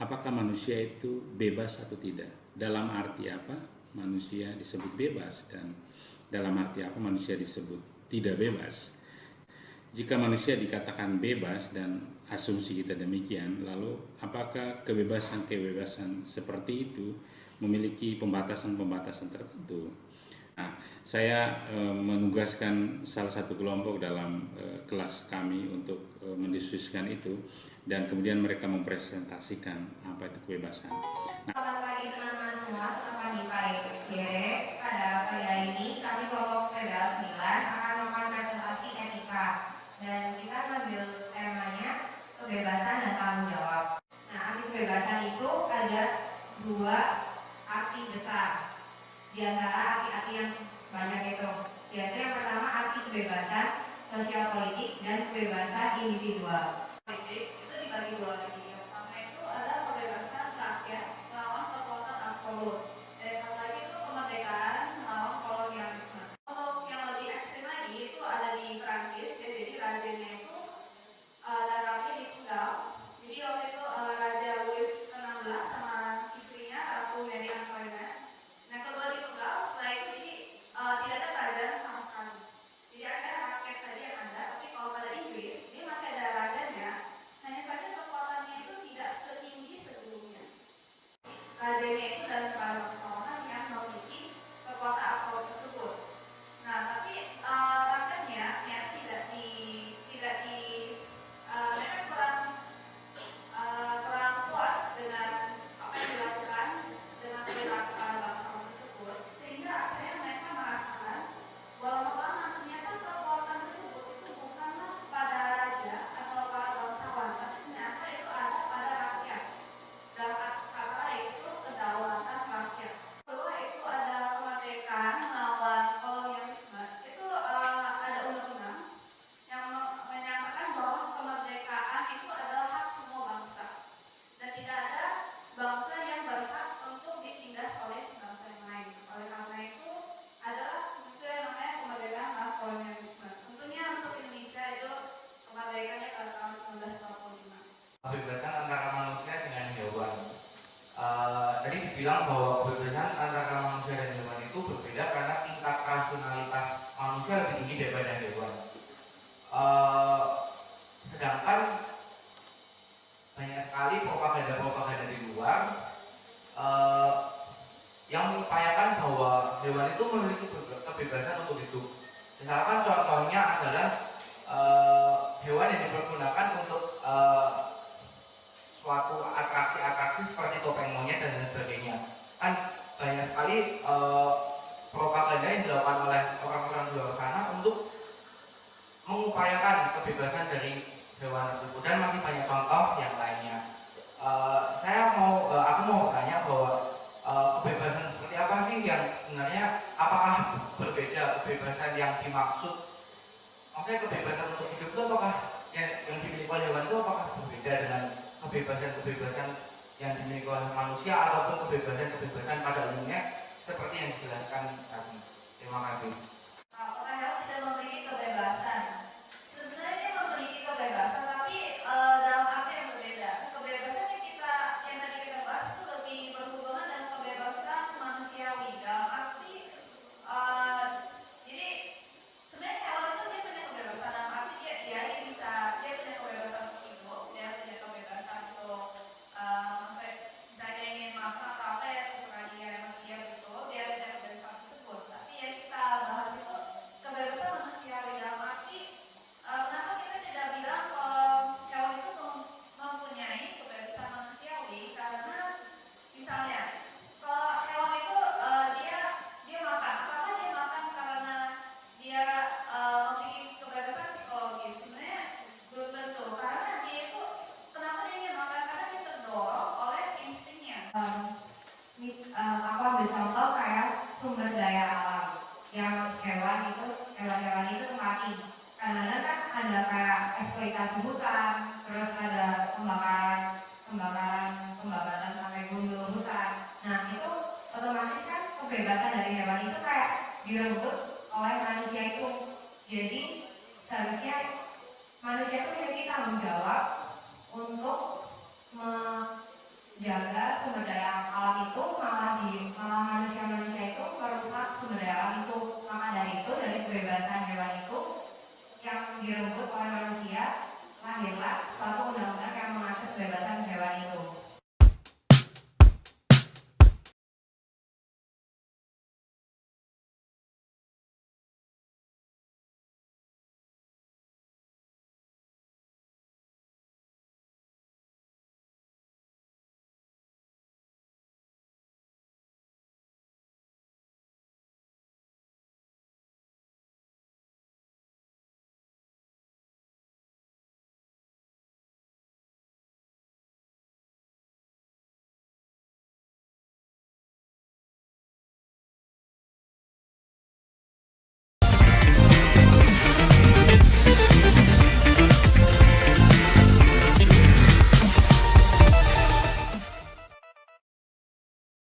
apakah manusia itu bebas atau tidak? Dalam arti apa manusia disebut bebas dan dalam arti apa manusia disebut tidak bebas? Jika manusia dikatakan bebas dan asumsi kita demikian, lalu apakah kebebasan-kebebasan seperti itu memiliki pembatasan-pembatasan tertentu? Nah, saya menugaskan salah satu kelompok dalam kelas kami untuk mendiskusikan itu dan kemudian mereka mempresentasikan apa itu kebebasan. Selamat pagi teman-teman semua, selamat pagi Pak Beres. Pada pagi hari ini kami kelompok PBL 9 akan melakukan presentasi etika dan kita mengambil temanya kebebasan dan tanggung jawab. Nah, arti kebebasan itu ada dua arti besar di antara arti-arti yang banyak itu, yaitu yang pertama arti kebebasan sosial politik dan kebebasan individual. Politik itu dibagi dua lagi. Yang pertama itu adalah kebebasan rakyat melawan kekuatan absolut. Dan yang satu lagi itu kemerdekaan melawan kolonialisme. Untuk yang lebih ekstrim lagi itu ada di Prancis. Jadi rajanya itu dan ratunya dipenggal. Jadi waktu itu Raja Louis XVI sama istrinya Ratu Marie Antoinette. Nah, kedua dipenggal. Setelah itu jadi tidak ada kerajaan sama sekali. Jadi akhirnya rakyat saja yang ada. Tapi kalau pada Inggris dia masih ada rajanya. Hanya saja kekuatannya itu tidak setinggi sebelumnya. Rajanya itu dalam para bangsawan yang memiliki kekuatan absolut tersebut. Nah, tapi rakyatnya yang mereka kurang puas dengan apa yang dilakukan dengan perilaku para bangsawan tersebut, sehingga akhirnya mereka merasakan bahwa ternyata kekuatan tersebut itu bukanlah pada raja atau para bangsawan, tapi ternyata itu ada pada rakyat. Dalam kata lain itu kedaulatan rakyat. Kedua itu ada kemerdekaan melawan kolonialisme. Itu ada undang-undang yang menyatakan bahwa kemerdekaan itu adalah hak semua bangsa dan tidak ada bangsa yang berhak untuk ditindas oleh bangsa yang lain. Oleh karena itu adalah itu yang namanya kemerdekaan melawan kolonialisme. Tentunya untuk Indonesia itu kemerdekaannya pada tahun 1945. Kebebasan antara manusia dengan hewan. Tadi dibilang bahwa kebebasan antara manusia dan hewan itu berbeda karena tingkat rasionalitas manusia lebih tinggi daripada hewan. Sedangkan banyak sekali propaganda di luar yang mengupayakan bahwa hewan itu memiliki kebebasan untuk hidup. Misalkan contohnya adalah hewan yang dipergunakan untuk suatu atraksi seperti topeng monyet dan lain sebagainya. Kan banyak sekali propaganda yang dilakukan oleh orang-orang di luar sana untuk mengupayakan kebebasan dari hewan tersebut dan masih banyak contoh yang lainnya. Aku mau bertanya bahwa kebebasan seperti apa sih yang sebenarnya, apakah berbeda kebebasan yang dimaksud? Maksudnya kebebasan untuk hidup itu apakah yang dimiliki oleh hewan itu apakah berbeda dengan kebebasan yang dimiliki oleh manusia ataupun kebebasan pada umumnya seperti yang dijelaskan tadi? Terima kasih. Orang hewan tidak memiliki kebebasan. Sebenarnya dia memiliki kebebasan, tapi dalam arti yang berbeda. Kebebasan yang tadi kita bahas itu lebih berhubungan dengan kebebasan manusiawi. Dalam arti jadi sebenarnya hewan itu dia punya kebebasan. Dalam arti dia punya kebebasan untuk hidup, dia punya kebebasan untuk misalnya dia ingin makan atau apa ya terserah dia, emang dia betul dia punya kebebasan tersebut. Tapi yang kita bahas itu kebebasan manusiawi dalam arti kenapa kita tidak bilang hewan itu mempunyai kebebasan manusiawi, karena misalnya kalau hewan itu dia makan, apakah dia makan karena dia memiliki kebebasan psikologis? Sebenarnya belum tentu, karena dia itu kenapa dia ingin makan, karena dia terdorong oleh instingnya. Aku ambil contoh kayak sumber daya alam yang hewan-hewan itu mati. Kadang-kadang kan ada kayak eksploitasi hutan, terus ada pembakaran sampai gundul hutan. Nah itu otomatis kan kebebasan dari hewan itu kayak direbut oleh manusia itu. Jadi seharusnya manusia itu memiliki tanggung jawab untuk jaga sumber daya alam itu malah manusia-manusia itu merusak sumber daya alam itu. Maka dari itu, dari kebebasan hewan itu yang direnggut oleh manusia, lahirlah suatu undang-undang yang mengatur kebebasan hewan itu.